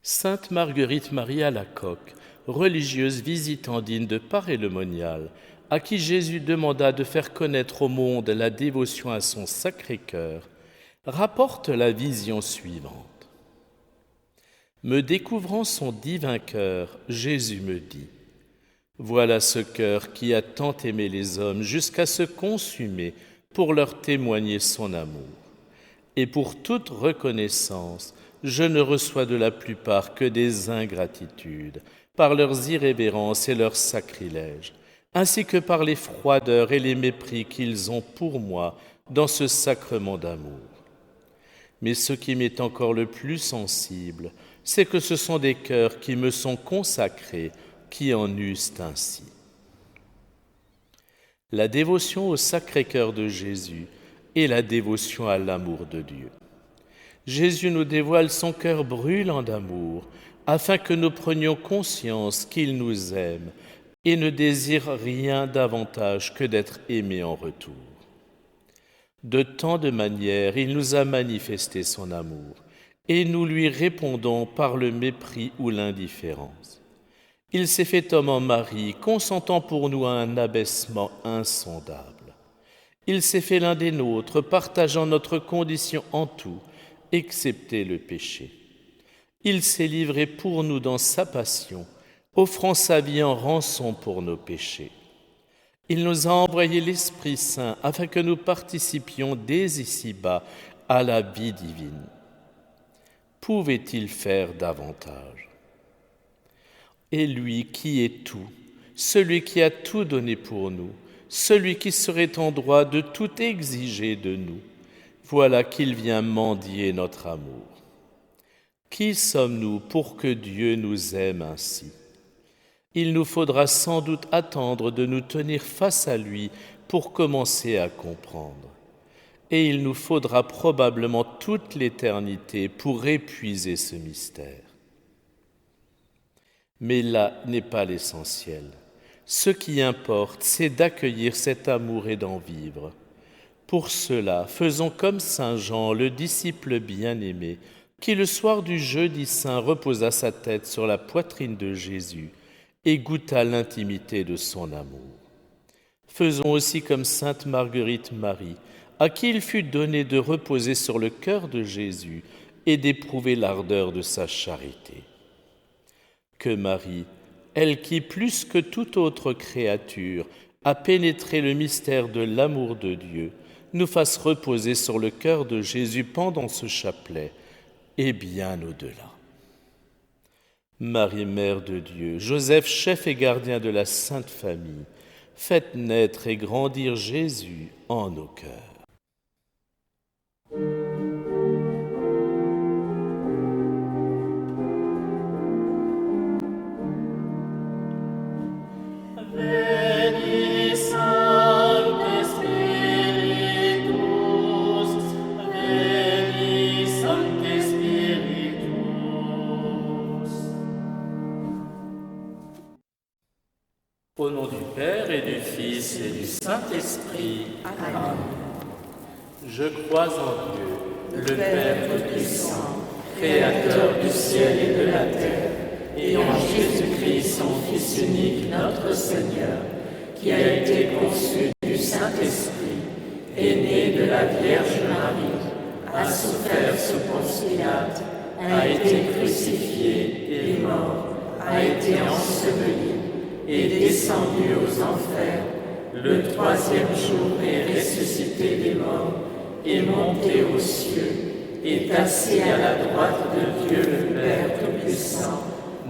Sainte Marguerite Marie Alacoque, religieuse visitandine de Paray-le-Monial, à qui Jésus demanda de faire connaître au monde la dévotion à son Sacré-Cœur, rapporte la vision suivante. Me découvrant son divin cœur, Jésus me dit : voilà ce cœur qui a tant aimé les hommes jusqu'à se consumer pour leur témoigner son amour. Et pour toute reconnaissance, je ne reçois de la plupart que des ingratitudes, par leurs irrévérences et leurs sacrilèges, ainsi que par les froideurs et les mépris qu'ils ont pour moi dans ce sacrement d'amour. Mais ce qui m'est encore le plus sensible, c'est que ce sont des cœurs qui me sont consacrés, qui en eussent ainsi. La dévotion au Sacré-Cœur de Jésus est la dévotion à l'amour de Dieu. Jésus nous dévoile son cœur brûlant d'amour, afin que nous prenions conscience qu'il nous aime et ne désire rien davantage que d'être aimé en retour. De tant de manières, il nous a manifesté son amour, et nous lui répondons par le mépris ou l'indifférence. Il s'est fait homme en Marie, consentant pour nous à un abaissement insondable. Il s'est fait l'un des nôtres, partageant notre condition en tout, excepté le péché. Il s'est livré pour nous dans sa passion, offrant sa vie en rançon pour nos péchés. Il nous a envoyé l'Esprit Saint afin que nous participions dès ici-bas à la vie divine. Pouvait-il faire davantage ? Et lui qui est tout, celui qui a tout donné pour nous, celui qui serait en droit de tout exiger de nous, voilà qu'il vient mendier notre amour. Qui sommes-nous pour que Dieu nous aime ainsi ? Il nous faudra sans doute attendre de nous tenir face à lui pour commencer à comprendre. Et il nous faudra probablement toute l'éternité pour épuiser ce mystère. Mais là n'est pas l'essentiel. Ce qui importe, c'est d'accueillir cet amour et d'en vivre. Pour cela, faisons comme saint Jean, le disciple bien-aimé, qui le soir du jeudi saint reposa sa tête sur la poitrine de Jésus et goûta l'intimité de son amour. Faisons aussi comme sainte Marguerite Marie, à qui il fut donné de reposer sur le cœur de Jésus et d'éprouver l'ardeur de sa charité. Que Marie, elle qui, plus que toute autre créature, a pénétré le mystère de l'amour de Dieu, nous fasse reposer sur le cœur de Jésus pendant ce chapelet, et bien au-delà. Marie, Mère de Dieu, Joseph, chef et gardien de la Sainte Famille, faites naître et grandir Jésus en nos cœurs. Au nom du Père et du Fils et du Saint-Esprit. Amen. Je crois en Dieu, le Père Tout-Puissant, Créateur du ciel et de la terre, et en Jésus-Christ, son Fils unique, notre Seigneur, qui a été conçu du Saint-Esprit, est né de la Vierge Marie, a souffert sous Ponce Pilate, a été crucifié et mort, a été enseveli, est descendu aux enfers, le troisième jour est ressuscité des morts, est monté aux cieux, est assis à la droite de Dieu le Père Tout-Puissant,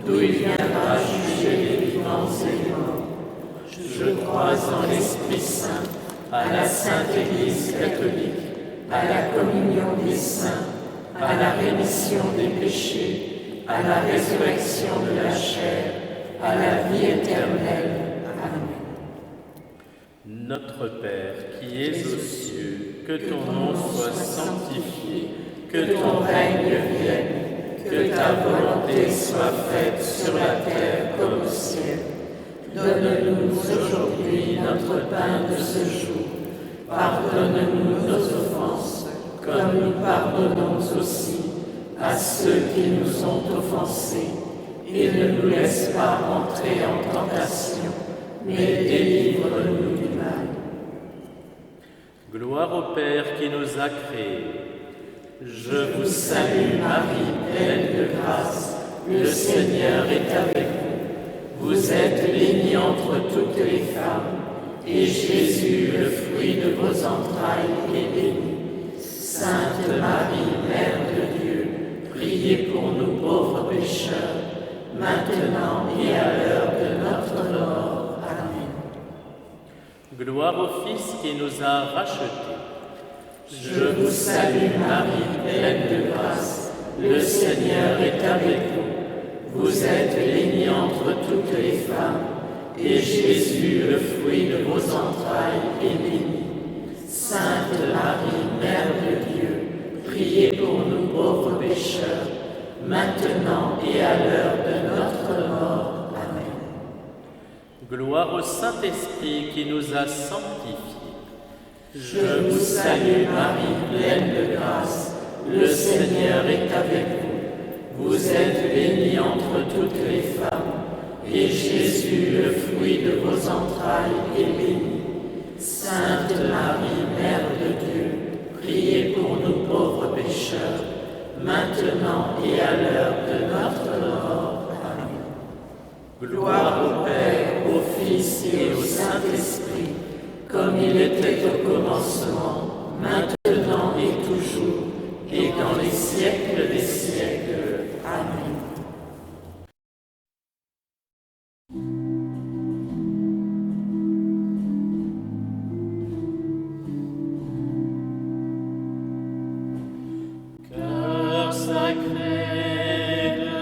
d'où il viendra juger les vivants et les morts. Je crois en l'Esprit Saint, à la Sainte Église catholique, à la communion des saints, à la rémission des péchés, à la résurrection de la chair, à la vie éternelle. Amen. Notre Père, qui es aux cieux, que ton nom soit sanctifié, que ton règne vienne, que ta volonté soit faite sur la terre comme au ciel. Donne-nous aujourd'hui notre pain de ce jour. Pardonne-nous nos offenses, comme nous pardonnons aussi à ceux qui nous ont offensés, et ne nous laisse pas entrer en tentation, mais délivre-nous du mal. Gloire au Père qui nous a créés. Je vous salue Marie, pleine de grâce, le Seigneur est avec vous. Vous êtes bénie entre toutes les femmes, et Jésus, le fruit de vos entrailles, est béni. Sainte Marie, Mère de Dieu, priez pour nous pauvres pécheurs, maintenant et à l'heure de notre mort. Amen. Gloire au Fils qui nous a rachetés. Je vous salue Marie, pleine de grâce, le Seigneur est avec vous. Vous êtes bénie entre toutes les femmes, et Jésus, le fruit de vos entrailles, est béni. Sainte Marie, Mère de Dieu, priez pour nous pauvres pécheurs, maintenant et à l'heure de notre mort. Amen. Gloire au Saint-Esprit qui nous a sanctifiés. Je vous salue Marie, pleine de grâce, le Seigneur est avec vous. Vous êtes bénie entre toutes les femmes, et Jésus, le fruit de vos entrailles, est béni. Sainte Marie, Mère de Dieu, priez pour nous pauvres pécheurs, maintenant et à l'heure de notre mort. Amen. Gloire au Père, au Fils et au Saint-Esprit, comme il était au commencement, maintenant et toujours, et dans les siècles des siècles. Amen. Cœur sacré de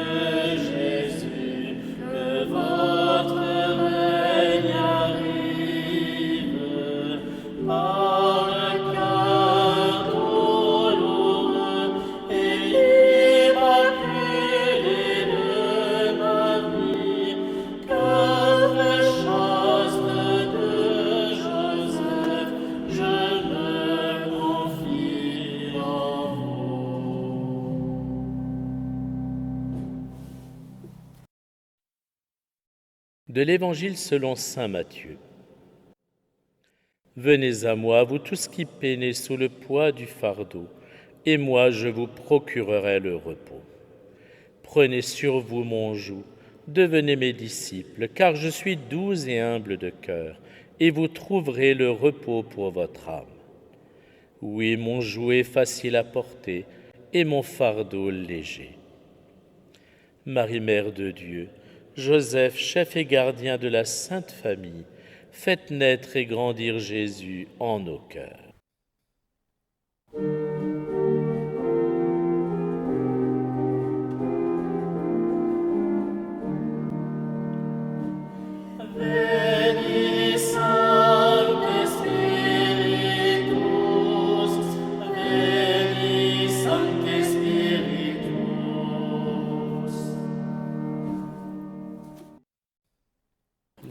Jésus, que votre règne arrive, par le cœur douloureux et immaculé de Marie, cœur chaste de Joseph, je me confie en vous. De l'Évangile selon saint Matthieu. Venez à moi, vous tous qui peinez sous le poids du fardeau, et moi je vous procurerai le repos. Prenez sur vous mon joug, devenez mes disciples, car je suis doux et humble de cœur, et vous trouverez le repos pour votre âme. Oui, mon joug est facile à porter, et mon fardeau léger. Marie, Mère de Dieu, Joseph, chef et gardien de la Sainte Famille, faites naître et grandir Jésus en nos cœurs. Veni Sancte Spiritus, Veni Sancte Spiritus.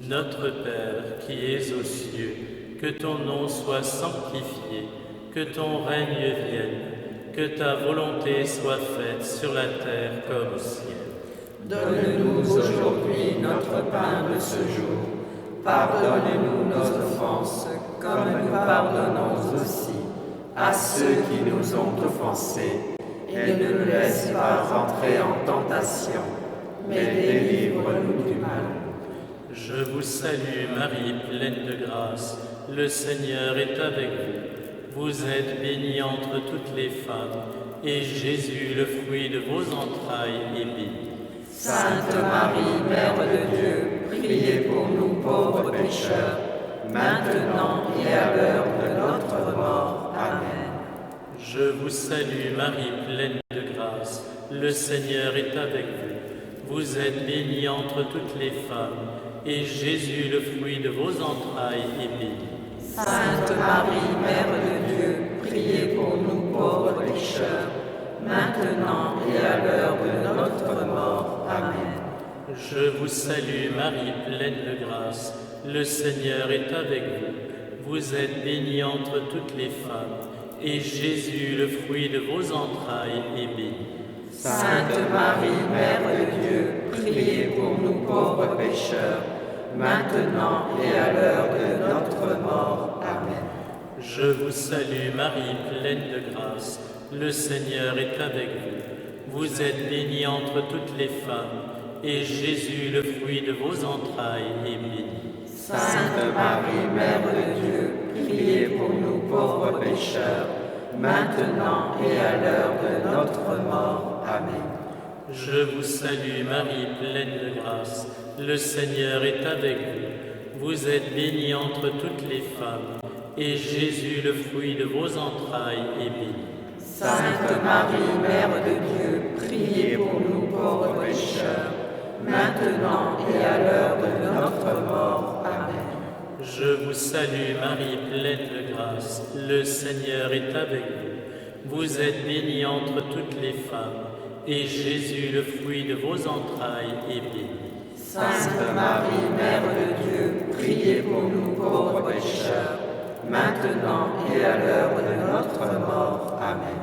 Notre Père qui es aux cieux, que ton nom soit sanctifié, que ton règne vienne, que ta volonté soit faite sur la terre comme au ciel. Donne-nous aujourd'hui notre pain de ce jour. Pardonne-nous nos offenses, comme nous pardonnons aussi à ceux qui nous ont offensés. Et ne nous laisse pas entrer en tentation, mais délivre-nous du mal. Je vous salue Marie, pleine de grâce, le Seigneur est avec vous. Vous êtes bénie entre toutes les femmes, et Jésus, le fruit de vos entrailles, est béni. Sainte Marie, Mère de Dieu, priez pour nous pauvres pécheurs, maintenant et à l'heure de notre mort. Amen. Je vous salue Marie, pleine de grâce, le Seigneur est avec vous. Vous êtes bénie entre toutes les femmes, et Jésus, le fruit de vos entrailles, est béni. Sainte Marie, Mère de Dieu, priez pour nous pauvres pécheurs, maintenant et à l'heure de notre mort. Amen. Je vous salue Marie, pleine de grâce, le Seigneur est avec vous. Vous êtes bénie entre toutes les femmes, et Jésus, le fruit de vos entrailles, est béni. Sainte Marie, Mère de Dieu, priez pour nous pauvres pécheurs, maintenant et à l'heure de notre mort. Amen. Je vous salue Marie, pleine de grâce, le Seigneur est avec vous. Vous êtes bénie entre toutes les femmes, et Jésus, le fruit de vos entrailles, est béni. Sainte Marie, Mère de Dieu, priez pour nous pauvres pécheurs, maintenant et à l'heure de notre mort. Amen. Je vous salue Marie, pleine de grâce, le Seigneur est avec vous. Vous êtes bénie entre toutes les femmes, et Jésus, le fruit de vos entrailles, est béni. Sainte Marie, Mère de Dieu, priez pour nous pauvres pécheurs, maintenant et à l'heure de notre mort. Amen. Je vous salue Marie, pleine de grâce, le Seigneur est avec vous. Vous êtes bénie entre toutes les femmes, et Jésus, le fruit de vos entrailles, est béni. Sainte Marie, Mère de Dieu, priez pour nous pauvres pécheurs, maintenant et à l'heure de notre mort. Amen.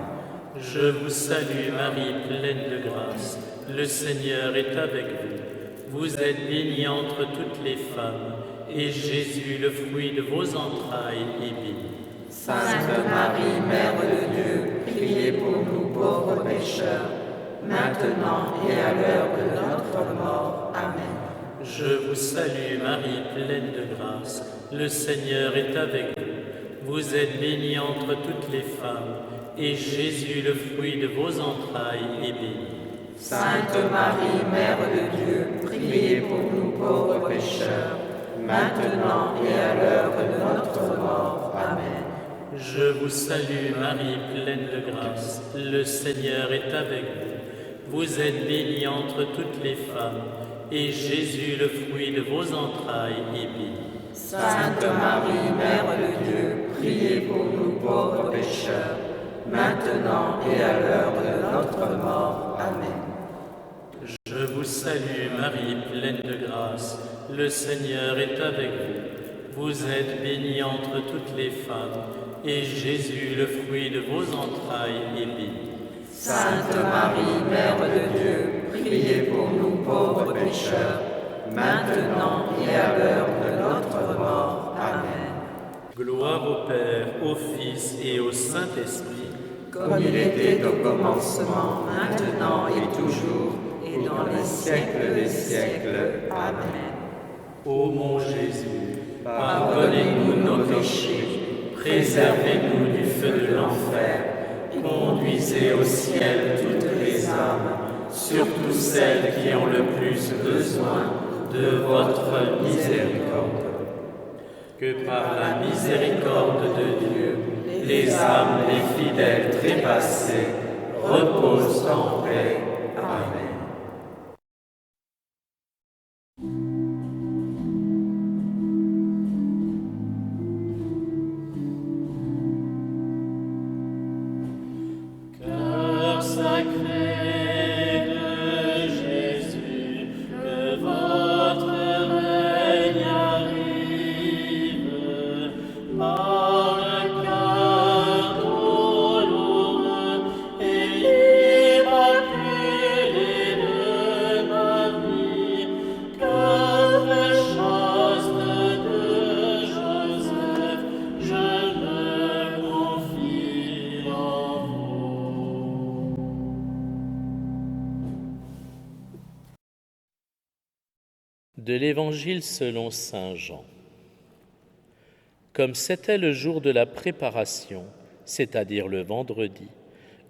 Je vous salue Marie, pleine de grâce, le Seigneur est avec vous. Vous êtes bénie entre toutes les femmes, et Jésus, le fruit de vos entrailles, est béni. Sainte Marie, Mère de Dieu, priez pour nous pauvres pécheurs, maintenant et à l'heure de notre mort. Amen. Je vous salue Marie, pleine de grâce, le Seigneur est avec vous. Vous êtes bénie entre toutes les femmes, et Jésus, le fruit de vos entrailles, est béni. Sainte Marie, Mère de Dieu, priez pour nous pauvres pécheurs, maintenant et à l'heure de notre mort. Amen. Je vous salue Marie, pleine de grâce, le Seigneur est avec vous. Vous êtes bénie entre toutes les femmes, et Jésus, le fruit de vos entrailles, est béni. Sainte Marie, Mère de Dieu, priez pour nous pauvres pécheurs, maintenant et à l'heure de notre mort. Amen. Je vous salue Marie, pleine de grâce, le Seigneur est avec vous. Vous êtes bénie entre toutes les femmes, et Jésus, le fruit de vos entrailles, est béni. Sainte Marie, Mère de Dieu, priez pour nous pauvres pécheurs, maintenant et à l'heure de notre mort. Amen. Gloire au Père, au Fils et au Saint-Esprit, comme il était au commencement, maintenant et toujours, et dans les siècles des siècles. Amen. Ô mon Jésus, pardonnez-nous nos péchés, préservez-nous du feu de l'enfer, conduisez au ciel toutes les âmes, surtout celles qui ont le plus besoin de votre miséricorde. Que par la miséricorde de Dieu, les âmes des fidèles trépassés reposent en paix. Amen. Cœur sacré de Jésus, que votre règne arrive par le cœur douloureux et immaculé de Marie, cœur très chaste de Joseph, je me confie en vous. De l'Évangile selon saint Jean. Comme c'était le jour de la préparation, c'est-à-dire le vendredi,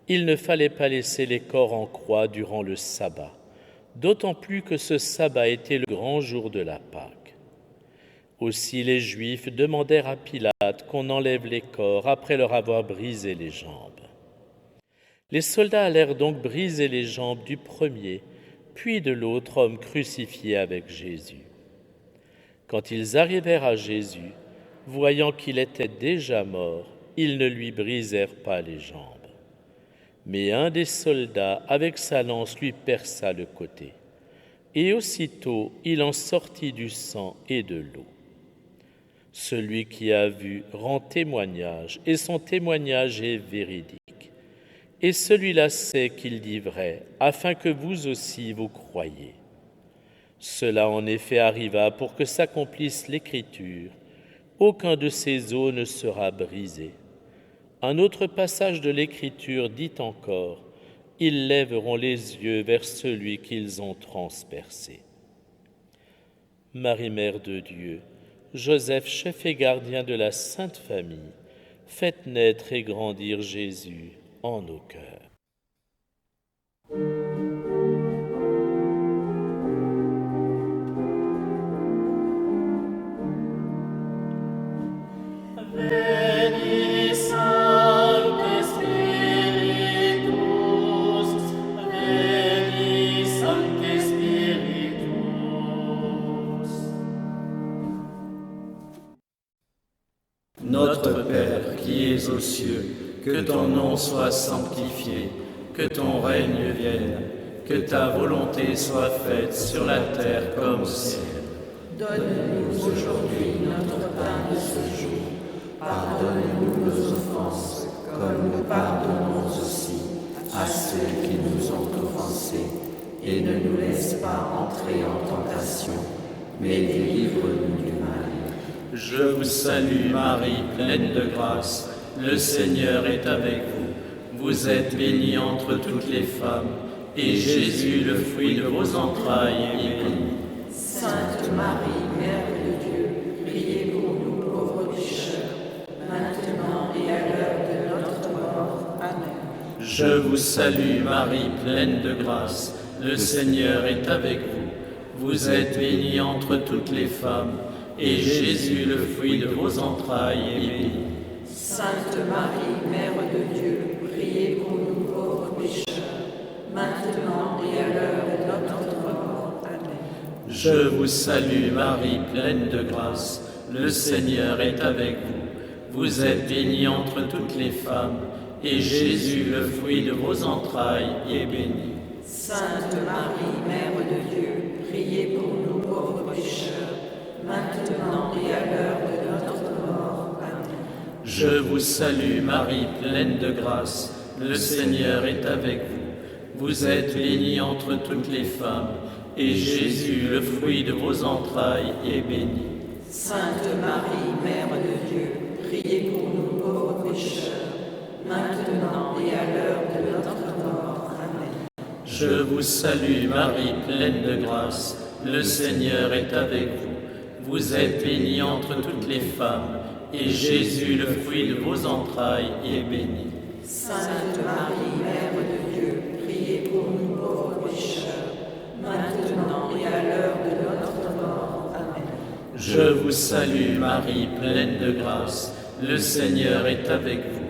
il ne fallait pas laisser les corps en croix durant le sabbat, d'autant plus que ce sabbat était le grand jour de la Pâque. Aussi les Juifs demandèrent à Pilate qu'on enlève les corps après leur avoir brisé les jambes. Les soldats allèrent donc briser les jambes du premier, puis de l'autre homme crucifié avec Jésus. Quand ils arrivèrent à Jésus, voyant qu'il était déjà mort, ils ne lui brisèrent pas les jambes. Mais un des soldats, avec sa lance, lui perça le côté. Et aussitôt, il en sortit du sang et de l'eau. Celui qui a vu rend témoignage, et son témoignage est véridique, Et celui-là sait qu'il dit vrai, afin que vous aussi vous croyiez. Cela en effet arriva pour que s'accomplisse l'Écriture. Aucun de ces os ne sera brisé. Un autre passage de l'Écriture dit encore, « Ils lèveront les yeux vers celui qu'ils ont transpercé. » Marie, Mère de Dieu, Joseph, chef et gardien de la Sainte Famille, faites naître et grandir Jésus en nos cœurs. Veni Sancte Spiritus, Veni Sancte Spiritus. Notre Père qui es aux cieux, que ton nom soit sanctifié, que ton règne vienne, que ta volonté soit faite sur la terre comme au ciel. Donne-nous aujourd'hui notre pain de ce jour. Pardonne-nous nos offenses, comme nous pardonnons aussi à ceux qui nous ont offensés. Et ne nous laisse pas entrer en tentation, mais délivre-nous du mal. Je vous salue Marie, pleine de grâce, le Seigneur est avec vous. Vous êtes bénie entre toutes les femmes, et Jésus, le fruit de vos entrailles, est béni. Sainte Marie, Mère de Dieu, priez pour nous pauvres pécheurs, maintenant et à l'heure de notre mort. Amen. Je vous salue Marie, pleine de grâce, le Seigneur est avec vous. Vous êtes bénie entre toutes les femmes, et Jésus, le fruit de vos entrailles, est béni. Sainte Marie, Mère de Dieu, priez pour nous pauvres pécheurs, maintenant et à l'heure de notre mort. Amen. Je vous salue Marie, pleine de grâce, le Seigneur est avec vous. Vous êtes bénie entre toutes les femmes, et Jésus, le fruit de vos entrailles, est béni. Sainte Marie, Mère de Dieu, priez pour nous pauvres pécheurs, maintenant et à l'heure de notre mort. Amen. Je vous salue Marie, pleine de grâce, le Seigneur est avec vous. Vous êtes bénie entre toutes les femmes, et Jésus, le fruit de vos entrailles, est béni. Sainte Marie, Mère de Dieu, priez pour nous pauvres pécheurs, maintenant et à l'heure de notre mort. Amen. Je vous salue Marie, pleine de grâce, le Seigneur est avec vous. Vous êtes bénie entre toutes les femmes, et Jésus, le fruit de vos entrailles, est béni. Sainte Marie, Mère de Dieu, priez pour nous pauvres pécheurs, maintenant et à l'heure de notre mort. Amen. Je vous salue Marie, pleine de grâce, le Seigneur est avec vous.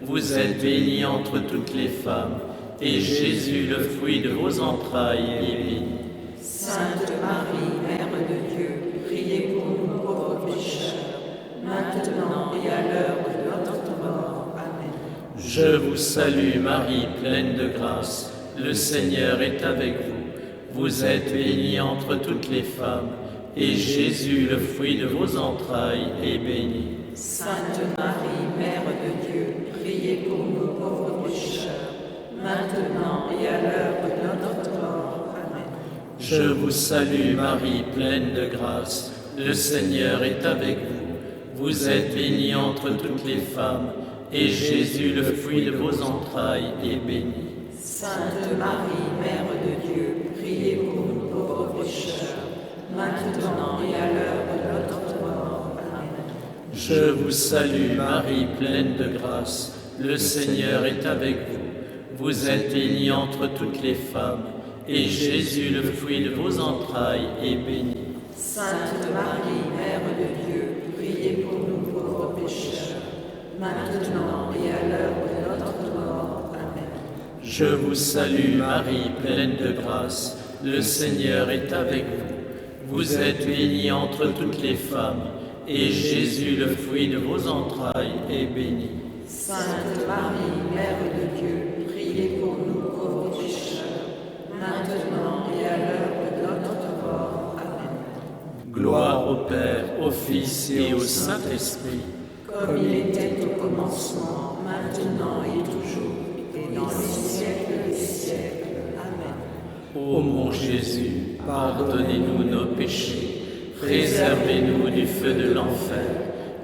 Vous êtes bénie entre toutes les femmes, et Jésus, le fruit de vos entrailles, est béni. Sainte Marie, Mère de Dieu, priez pour nous pauvres pécheurs, maintenant et à l'heure de notre mort. Amen. Je vous salue Marie, pleine de grâce, le Seigneur est avec vous. Vous êtes bénie entre toutes les femmes, et Jésus, le fruit de vos entrailles, est béni. Sainte Marie, Mère de Dieu, priez pour nous pauvres pécheurs, maintenant et à l'heure de notre mort. Amen. Je vous salue Marie, pleine de grâce, le Seigneur est avec vous. Vous êtes bénie entre toutes les femmes, et Jésus, le fruit de vos entrailles, est béni. Sainte Marie, Mère de Dieu, priez pour nous pauvres pécheurs, maintenant et à l'heure de notre mort. Amen. Je vous salue Marie, pleine de grâce, le Seigneur est avec vous. Vous êtes bénie entre toutes les femmes, et Jésus, le fruit de vos entrailles, est béni. Sainte Marie, Mère de Dieu, priez pour nous pauvres pécheurs, maintenant et à l'heure de notre mort. Amen. Je vous salue Marie, pleine de grâce, le Seigneur est avec vous. Vous êtes bénie entre toutes les femmes, et Jésus, le fruit de vos entrailles, est béni. Sainte Marie, Mère de Dieu, priez pour nous pauvres pécheurs, maintenant et à l'heure de notre mort. Amen. Gloire au Père, au Fils et au Saint-Esprit, comme il était au commencement, maintenant et toujours, et dans des siècles des siècles. Amen. Ô mon Jésus, pardonnez-nous nos péchés, préservez-nous du feu de l'enfer,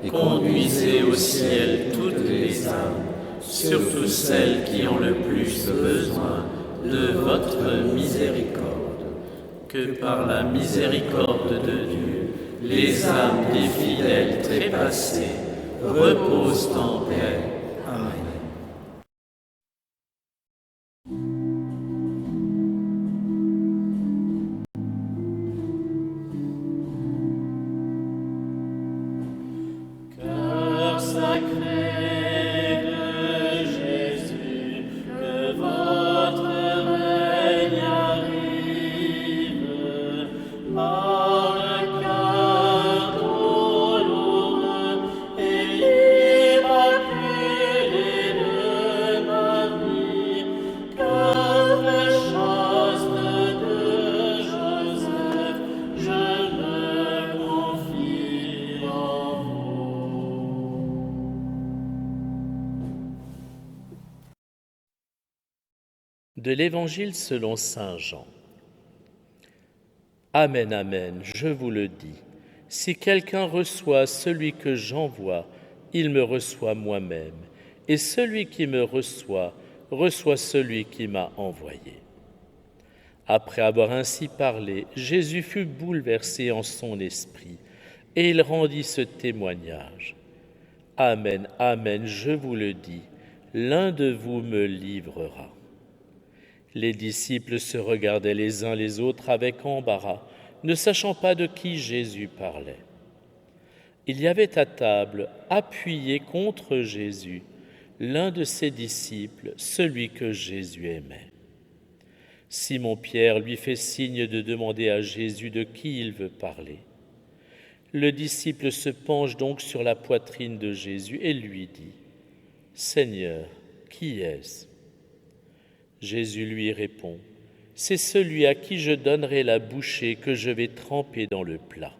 conduisez au ciel toutes les âmes, surtout celles qui ont le plus besoin de votre miséricorde. Que par la miséricorde de Dieu, les âmes des fidèles trépassés reposent en paix. Amen. Cœur sacré de Jésus, que votre règne arrive, par le cœur douloureux et immaculé de Marie, cœur chaste de Joseph, je me confie en vous. De l'Évangile selon saint Jean. Amen, amen, je vous le dis. Si quelqu'un reçoit celui que j'envoie, il me reçoit moi-même. Et celui qui me reçoit, reçoit celui qui m'a envoyé. Après avoir ainsi parlé, Jésus fut bouleversé en son esprit, et il rendit ce témoignage. Amen, amen, je vous le dis, l'un de vous me livrera. Les disciples se regardaient les uns les autres avec embarras, ne sachant pas de qui Jésus parlait. Il y avait à table, appuyé contre Jésus, l'un de ses disciples, celui que Jésus aimait. Simon-Pierre lui fait signe de demander à Jésus de qui il veut parler. Le disciple se penche donc sur la poitrine de Jésus et lui dit « Seigneur, qui est-ce » Jésus lui répond, « C'est celui à qui je donnerai la bouchée que je vais tremper dans le plat. »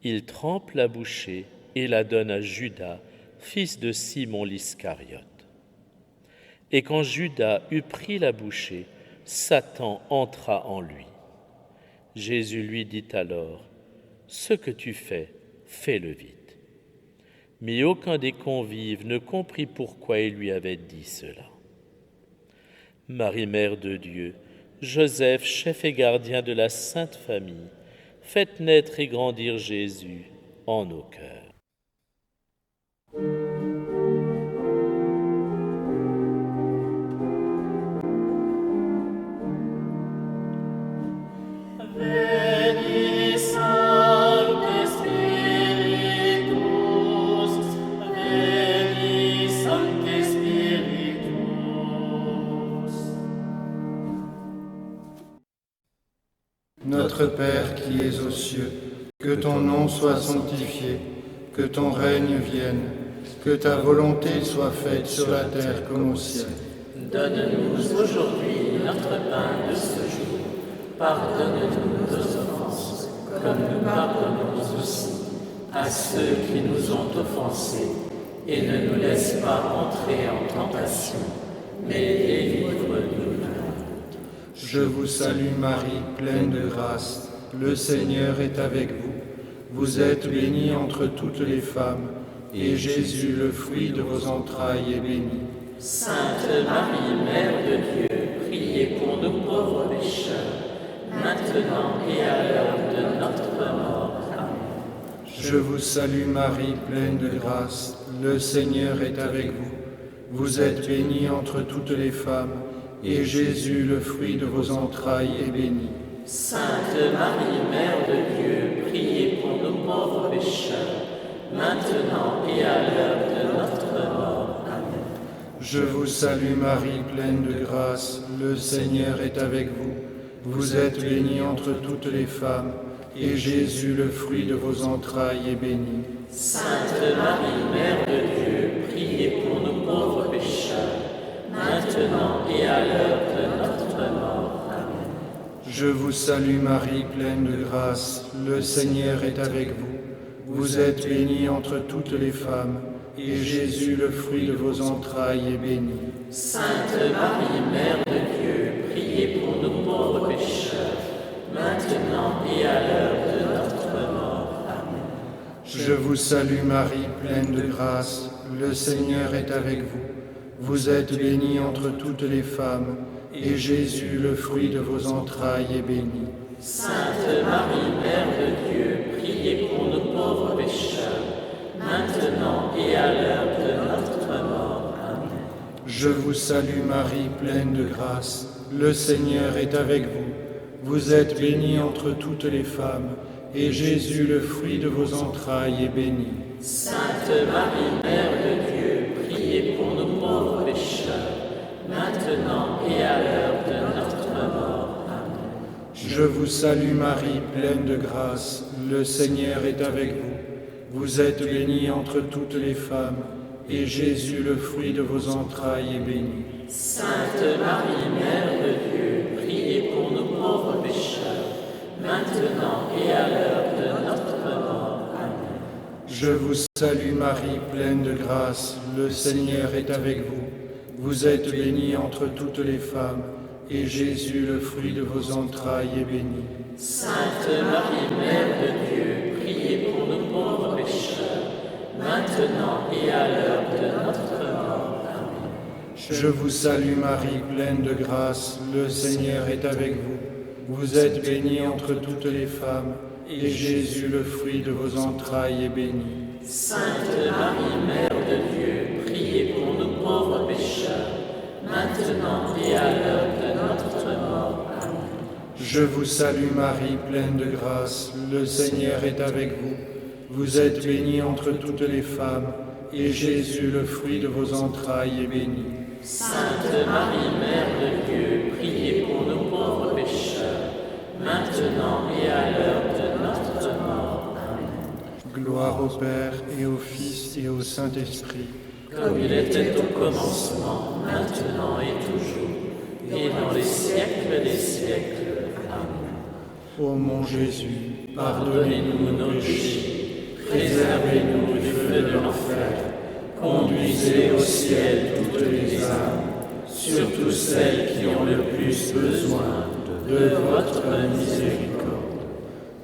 Il trempe la bouchée et la donne à Judas, fils de Simon l'Iscariote. Et quand Judas eut pris la bouchée, Satan entra en lui. Jésus lui dit alors, « Ce que tu fais, fais-le vite. » Mais aucun des convives ne comprit pourquoi il lui avait dit cela. Marie, Mère de Dieu, Joseph, chef et gardien de la Sainte Famille, faites naître et grandir Jésus en nos cœurs. Veni Sancte Spiritus, Veni Sancte Spiritus. Notre Père qui es aux cieux, que ton nom soit sanctifié, que ton règne vienne, que ta volonté soit faite sur la terre comme au ciel. Donne-nous aujourd'hui notre pain de ce jour. Pardonne-nous nos offenses, comme nous pardonnons aussi à ceux qui nous ont offensés. Et ne nous laisse pas entrer en tentation, mais délivre-nous du mal. Je vous salue Marie, pleine de grâce, le Seigneur est avec vous. Vous êtes bénie entre toutes les femmes, et Jésus, le fruit de vos entrailles, est béni. Sainte Marie, Mère de Dieu, priez pour nous pauvres pécheurs, maintenant et à l'heure de notre mort. Amen. Je vous salue Marie, pleine de grâce, le Seigneur est avec vous. Vous êtes bénie entre toutes les femmes, et Jésus, le fruit de vos entrailles, est béni. Sainte Marie, Mère de Dieu, priez pour nous pauvres pécheurs, maintenant et à l'heure de notre mort. Amen. Je vous salue Marie, pleine de grâce, le Seigneur est avec vous. Vous êtes bénie entre toutes les femmes, et Jésus, le fruit de vos entrailles, est béni. Sainte Marie, Mère de Dieu, priez pour nous pauvres pécheurs, maintenant et à l'heure de notre mort. Amen. Je vous salue Marie, pleine de grâce, le Seigneur est avec vous. Vous êtes bénie entre toutes les femmes, et Jésus, le fruit de vos entrailles, est béni. Sainte Marie, Mère de Dieu, priez pour nous pauvres pécheurs, maintenant et à l'heure de notre mort. Amen. Je vous salue Marie, pleine de grâce, le Seigneur est avec vous. Vous êtes bénie entre toutes les femmes, et Jésus, le fruit de vos entrailles, est béni. Sainte Marie, Mère de Dieu, priez pour nous pauvres pécheurs, maintenant et à l'heure de notre mort. Amen. Je vous salue Marie, pleine de grâce, le Seigneur est avec vous. Vous êtes bénie entre toutes les femmes, et Jésus, le fruit de vos entrailles, est béni. Sainte Marie, Mère de Dieu, priez pour nous pauvres pécheurs, maintenant et à l'heure de notre mort. Amen. Je vous salue Marie, pleine de grâce, le Seigneur est avec vous. Vous êtes bénie entre toutes les femmes, et Jésus, le fruit de vos entrailles, est béni. Sainte Marie, Mère de Dieu, priez pour nous pauvres pécheurs, maintenant et à l'heure de notre mort. Amen. Je vous salue Marie, pleine de grâce, le Seigneur est avec vous. Vous êtes bénie entre toutes les femmes, et Jésus, le fruit de vos entrailles, est béni. Sainte Marie, Mère de Dieu, priez pour nous pauvres pécheurs, maintenant et à l'heure de notre mort. Amen. Je vous salue Marie, pleine de grâce, le Seigneur est avec vous. Vous êtes bénie entre toutes les femmes, et Jésus, le fruit de vos entrailles, est béni. Sainte Marie, Mère de Dieu, priez pour nous pauvres pécheurs, maintenant et à l'heure de notre mort. Amen. Je vous salue Marie, pleine de grâce, le Seigneur est avec vous. Vous êtes bénie entre toutes les femmes, et Jésus, le fruit de vos entrailles, est béni. Sainte Marie, Mère de Dieu, priez pour nous pauvres pécheurs, maintenant et à l'heure de notre mort. Amen. Gloire au Père, et au Fils, et au Saint-Esprit. Comme il était au commencement, maintenant et toujours, et dans les siècles des siècles. Amen. Ô mon Jésus, Pardonnez-nous nos péchés, préservez-nous du feu de l'enfer, conduisez au ciel toutes les âmes, surtout celles qui ont le plus besoin de votre miséricorde.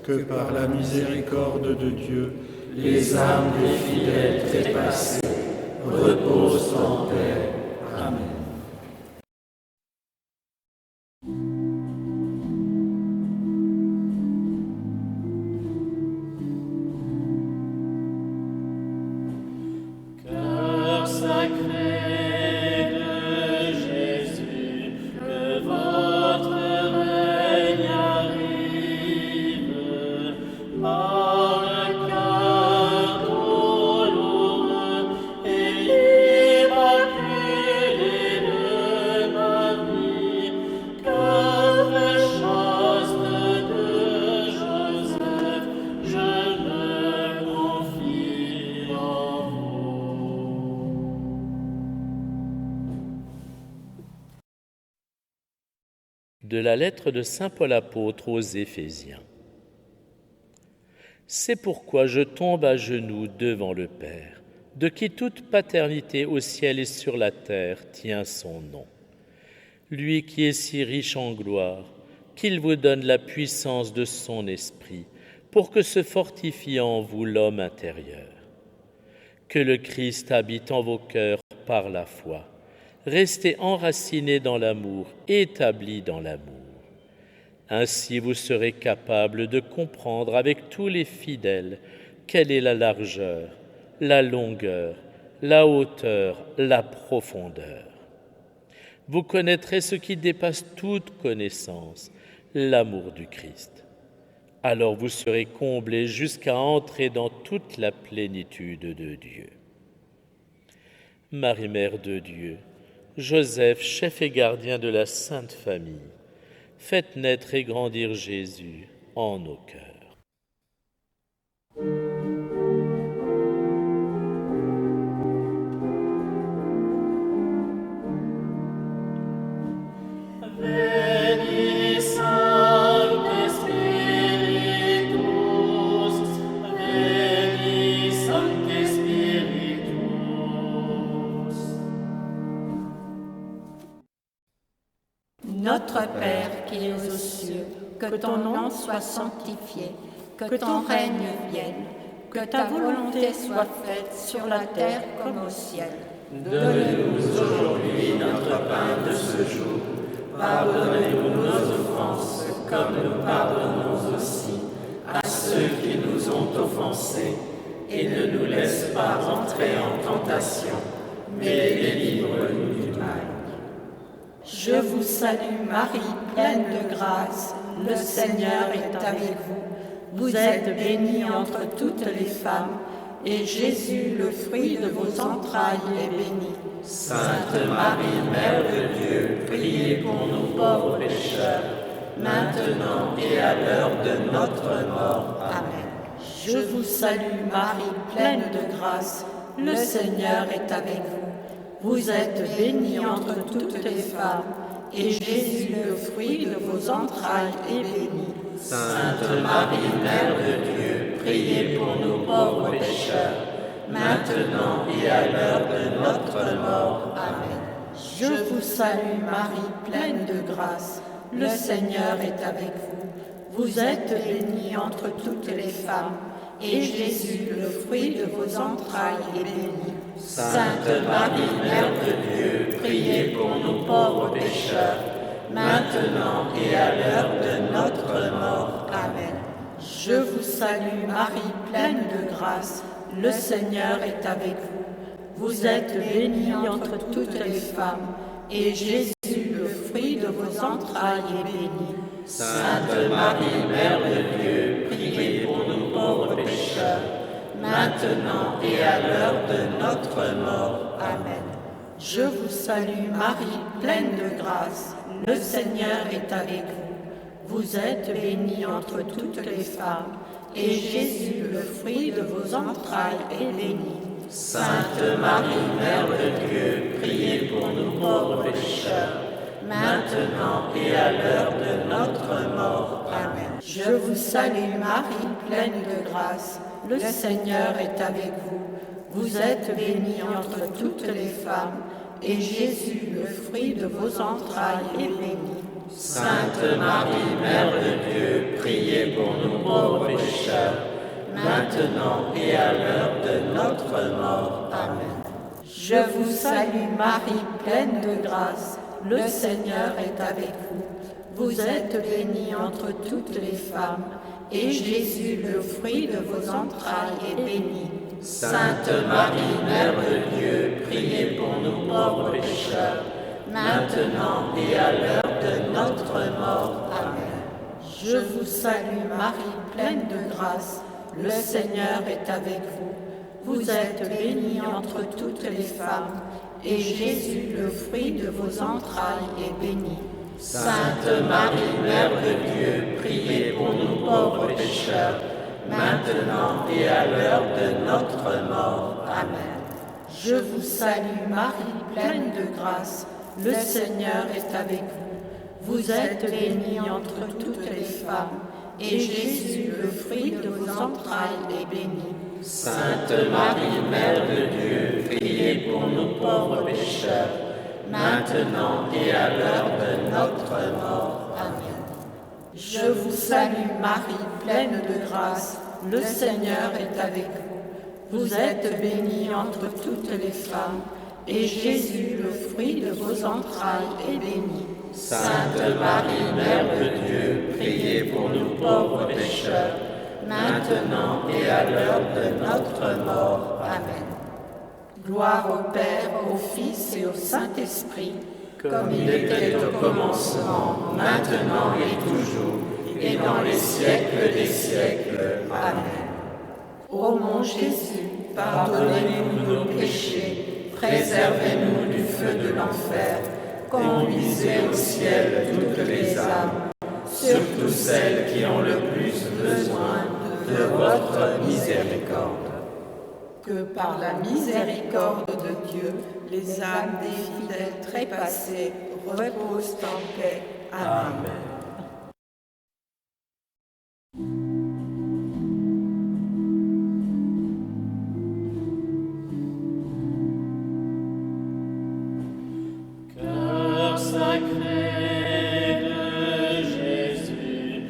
que par la miséricorde de Dieu, Les âmes des fidèles trépassés reposent en paix. Amen. Cœur sacré de Jésus, que votre règne arrive, par le cœur douloureux et immaculé de Marie, cœur chaste de Joseph, je me confie en vous. De la lettre de saint Paul apôtre aux Éphésiens. C'est pourquoi je tombe à genoux devant le Père, de qui toute paternité au ciel et sur la terre tient son nom. Lui qui est si riche en gloire, qu'il vous donne la puissance de son esprit, pour que se fortifie en vous l'homme intérieur. Que le Christ habite en vos cœurs par la foi. Restez enracinés dans l'amour, établis dans l'amour. Ainsi vous serez capables de comprendre avec tous les fidèles quelle est la largeur, la longueur, la hauteur, la profondeur. Vous connaîtrez ce qui dépasse toute connaissance, l'amour du Christ. Alors vous serez comblés jusqu'à entrer dans toute la plénitude de Dieu. Marie, Mère de Dieu, Joseph, chef et gardien de la Sainte Famille, faites naître et grandir Jésus en nos cœurs. Veni Sancte Spiritus, Veni Sancte Spiritus. que ton nom soit sanctifié, que ton règne vienne, que ta volonté soit faite sur la terre comme au ciel. Donne-nous aujourd'hui notre pain de ce jour. Pardonnez-nous nos offenses, comme nous pardonnons aussi à ceux qui nous ont offensés. Et ne nous laisse pas entrer en tentation, mais délivre-nous du mal. Je vous salue Marie, pleine de grâce, le Seigneur est avec vous. Vous êtes bénie entre toutes les femmes, et Jésus, le fruit de vos entrailles, est béni. Sainte Marie, Mère de Dieu, priez pour nous pauvres pécheurs, maintenant et à l'heure de notre mort. Amen. Je vous salue Marie, pleine de grâce, le Seigneur est avec vous. Vous êtes bénie entre toutes les femmes, et Jésus, le fruit de vos entrailles, est béni. Sainte Marie, Mère de Dieu, priez pour nous pauvres pécheurs, maintenant et à l'heure de notre mort. Amen. Je vous salue Marie, pleine de grâce, le Seigneur est avec vous. Vous êtes bénie entre toutes les femmes, et Jésus, le fruit de vos entrailles, est béni. Sainte Marie, Mère de Dieu, priez pour nous pauvres pécheurs, maintenant et à l'heure de notre mort. Amen. Je vous salue Marie, pleine de grâce, le Seigneur est avec vous. Vous êtes bénie entre toutes les femmes, et Jésus, le fruit de vos entrailles, est béni. Sainte Marie, Mère de Dieu, priez pour nous pauvres pécheurs, maintenant et à l'heure de notre mort. Amen. Je vous salue Marie, pleine de grâce, le Seigneur est avec vous. Vous êtes bénie entre toutes les femmes, et Jésus, le fruit de vos entrailles, est béni. Sainte Marie, Mère de Dieu, priez pour nous pauvres pécheurs, maintenant et à l'heure de notre mort. Amen. Je vous salue Marie, pleine de grâce, le Seigneur est avec vous. Vous êtes bénie entre toutes les femmes, et Jésus, le fruit de vos entrailles, est béni. Sainte Marie, Mère de Dieu, priez pour nous pauvres pécheurs, maintenant et à l'heure de notre mort. Amen. Je vous salue Marie, pleine de grâce, le Seigneur est avec vous. Vous êtes bénie entre toutes les femmes, et Jésus, le fruit de vos entrailles, est béni. Sainte Marie, Mère de Dieu, priez pour nous pauvres pécheurs, maintenant et à l'heure de notre mort. Amen. Je vous salue Marie, pleine de grâce, le Seigneur est avec vous. Vous êtes bénie entre toutes les femmes, et Jésus, le fruit de vos entrailles, est béni. Sainte Marie, Mère de Dieu, priez pour nous pauvres pécheurs, maintenant et à l'heure de notre mort. Amen. Je vous salue Marie, pleine de grâce, le Seigneur est avec vous. Vous êtes bénie entre toutes les femmes, et Jésus, le fruit de vos entrailles, est béni. Sainte Marie, Mère de Dieu, priez pour nous pauvres pécheurs, maintenant et à l'heure de notre mort. Amen. Je vous salue Marie, pleine de grâce, le Seigneur est avec vous. Vous êtes bénie entre toutes les femmes, et Jésus, le fruit de vos entrailles, est béni. Sainte Marie, Mère de Dieu, priez pour nous pauvres pécheurs, maintenant et à l'heure de notre mort. Amen. Gloire au Père, au Fils et au Saint-Esprit, comme il était au commencement, maintenant et toujours, et dans les siècles des siècles. Amen. Ô mon Jésus, Pardonnez-nous nos péchés, préservez-nous du feu de l'enfer, conduisez au ciel toutes les âmes, surtout celles qui ont le plus besoin de votre miséricorde. que par la miséricorde de Dieu, les âmes des fidèles trépassés reposent en paix. Amen. Cœur sacré de Jésus,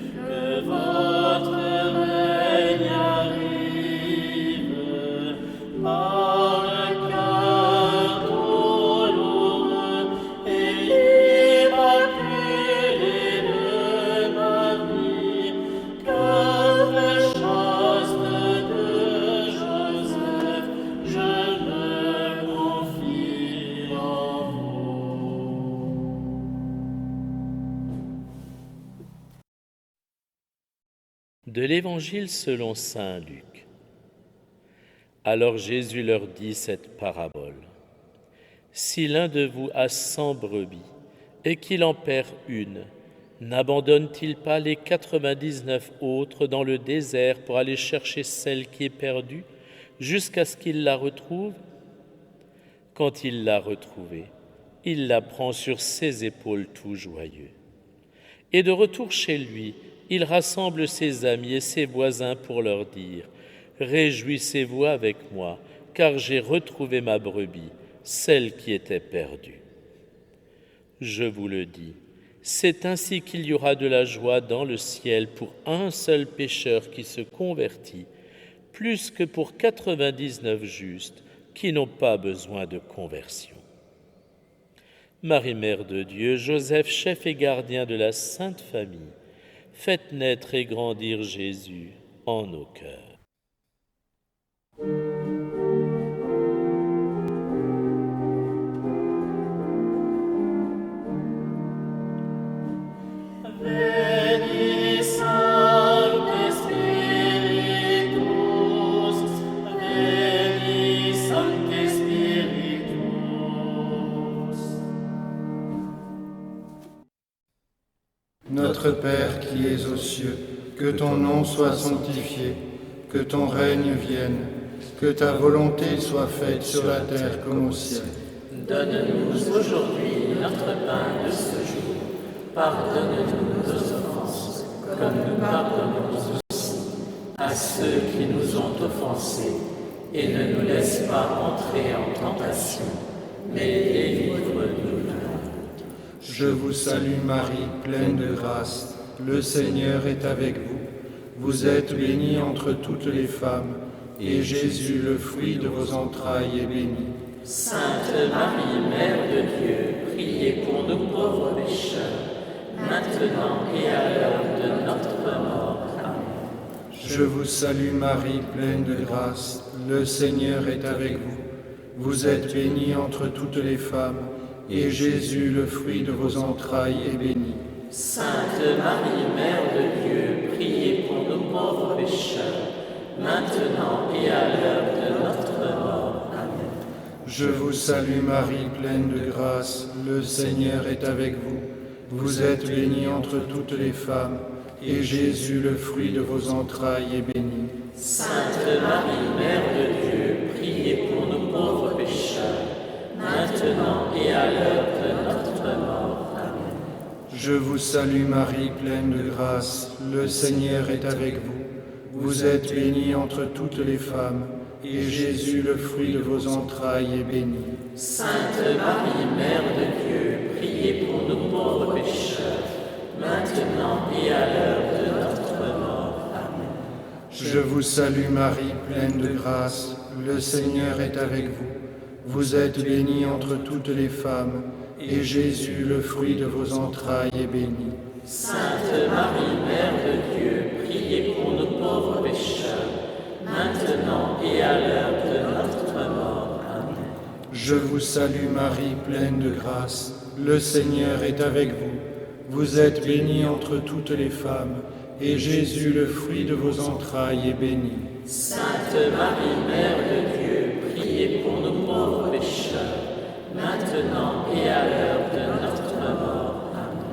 De l'Évangile selon saint Luc. Alors Jésus leur dit cette parabole. Si l'un de vous a 100 brebis et qu'il en perd une, n'abandonne-t-il pas les 99 autres dans le désert pour aller chercher celle qui est perdue jusqu'à ce qu'il la retrouve ? Quand il l'a retrouvée, il la prend sur ses épaules tout joyeux. Et de retour chez lui, il rassemble ses amis et ses voisins pour leur dire « Réjouissez-vous avec moi, car j'ai retrouvé ma brebis, celle qui était perdue. » Je vous le dis, c'est ainsi qu'il y aura de la joie dans le ciel pour un seul pécheur qui se convertit, plus que pour 99 justes qui n'ont pas besoin de conversion. Marie, Mère de Dieu, Joseph, chef et gardien de la Sainte Famille, faites naître et grandir Jésus en nos cœurs. Veni Sancte Spiritus, Veni Sancte Spiritus. Notre Père qui es aux cieux, que ton nom soit sanctifié, que ton règne vienne, que ta volonté soit faite sur la terre comme au ciel. Donne-nous aujourd'hui notre pain de ce jour. Pardonne-nous nos offenses, comme nous pardonnons aussi à ceux qui nous ont offensés. Et ne nous laisse pas entrer en tentation, mais délivre-nous du mal. Je vous salue Marie, pleine de grâce, le Seigneur est avec vous. Vous êtes bénie entre toutes les femmes, et Jésus, le fruit de vos entrailles, est béni. Sainte Marie, Mère de Dieu, priez pour nous pauvres pécheurs, maintenant et à l'heure de notre mort. Amen. Je vous salue Marie, pleine de grâce, le Seigneur est avec vous. Vous êtes bénie entre toutes les femmes, et Jésus, le fruit de vos entrailles, est béni. Sainte Marie, Mère de Dieu, priez pour nous pauvres pécheurs, maintenant et à l'heure de notre mort. Amen. Je vous salue Marie, pleine de grâce, le Seigneur est avec vous. Vous êtes bénie entre toutes les femmes, et Jésus, le fruit de vos entrailles, est béni. Sainte Marie, Mère de Dieu, priez pour nous pauvres pécheurs, maintenant et à l'heure de notre mort. Amen. Je vous salue Marie, pleine de grâce, le Seigneur est avec vous. Vous êtes bénie entre toutes les femmes, et Jésus, le fruit de vos entrailles, est béni. Sainte Marie, Mère de Dieu, priez pour nous pauvres pécheurs, maintenant et à l'heure de notre mort. Amen. Je vous salue Marie, pleine de grâce, le Seigneur est avec vous. Vous êtes bénie entre toutes les femmes, et Jésus, le fruit de vos entrailles, est béni. Sainte Marie, Mère de Dieu, priez pour nous pauvres pécheurs, maintenant et à l'heure de notre mort. Amen. Je vous salue Marie, pleine de grâce, le Seigneur est avec vous. Vous êtes bénie entre toutes les femmes, et Jésus, le fruit de vos entrailles, est béni. Sainte Marie, Mère de Dieu, priez pour nous pauvres pécheurs, maintenant et à l'heure de notre mort. Amen.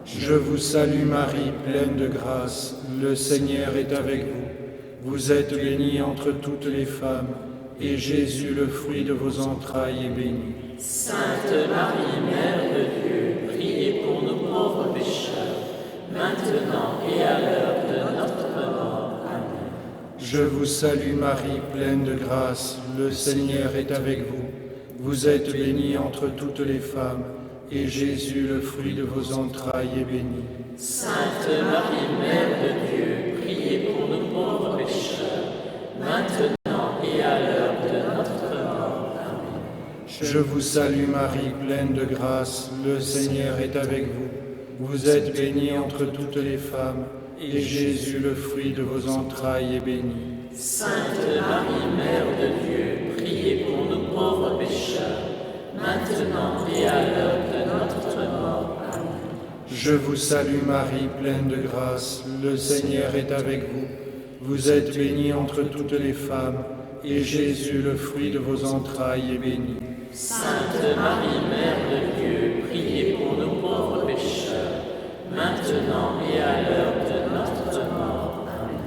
Je vous salue Marie, pleine de grâce, le Seigneur est avec vous. Vous êtes bénie entre toutes les femmes, et Jésus, le fruit de vos entrailles, est béni. Sainte Marie, Mère de Dieu, priez pour nous pauvres pécheurs, maintenant et à l'heure de notre mort. Amen. Je vous salue Marie, pleine de grâce, le Seigneur est avec vous. Vous êtes bénie entre toutes les femmes, et Jésus, le fruit de vos entrailles, est béni. Sainte Marie, Mère de Dieu, priez pour nous pauvres pécheurs, maintenant et à l'heure de notre mort. Amen. Je vous salue Marie, pleine de grâce, le Seigneur est avec vous. Vous êtes bénie entre toutes les femmes, et Jésus, le fruit de vos entrailles, est béni. Sainte Marie, Mère de Dieu, priez pour nous pauvres pécheurs, maintenant et à l'heure de notre mort. Amen. Je vous salue Marie, pleine de grâce, le Seigneur est avec vous. Vous êtes bénie entre toutes les femmes, et Jésus, le fruit de vos entrailles, est béni. Sainte Marie, Mère de Dieu, priez pour nous pauvres pécheurs, maintenant et à l'heure de notre mort. Amen.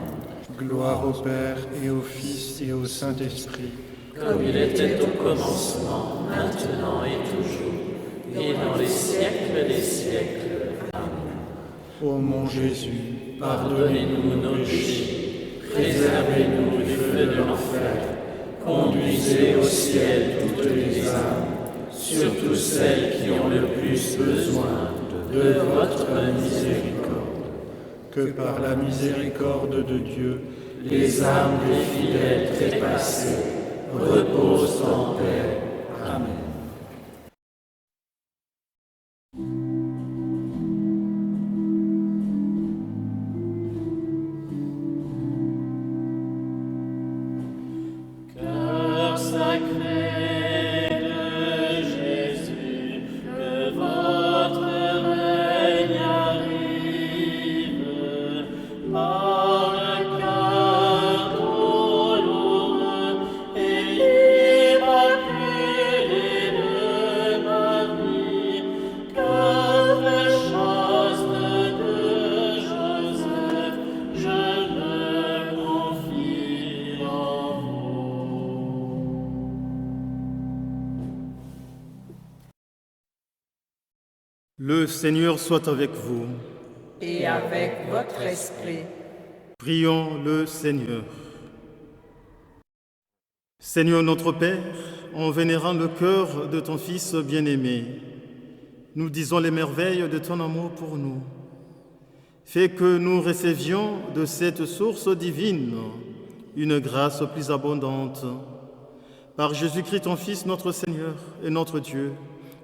Gloire au Père, et au Fils, et au Saint-Esprit. Comme il était au commencement, maintenant et toujours, et dans les siècles des siècles. Ô mon Jésus, Pardonnez-nous nos péchés, préservez-nous du feu de l'enfer, conduisez au ciel toutes les âmes, surtout celles qui ont le plus besoin de votre miséricorde. que par la miséricorde de Dieu, Les âmes des fidèles trépassés reposent en paix. Amen. Cœur sacré de Jésus, que votre règne arrive par le cœur douloureux et immaculé de Marie, cœur très chaste de Joseph, je me confie en vous. Le Seigneur soit avec vous. Et avec votre esprit. Prions le Seigneur. Seigneur notre Père, en vénérant le cœur de ton Fils bien-aimé, nous disons les merveilles de ton amour pour nous. Fais que nous recevions de cette source divine une grâce plus abondante. Par Jésus-Christ, ton Fils, notre Seigneur et notre Dieu,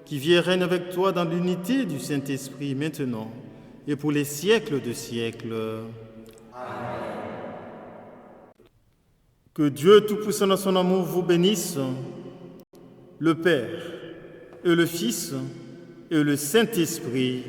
qui vit et règne avec toi dans l'unité du Saint-Esprit maintenant et pour les siècles de siècles. Amen. Que Dieu Tout-Puissant dans son amour vous bénisse, le Père et le Fils et le Saint-Esprit.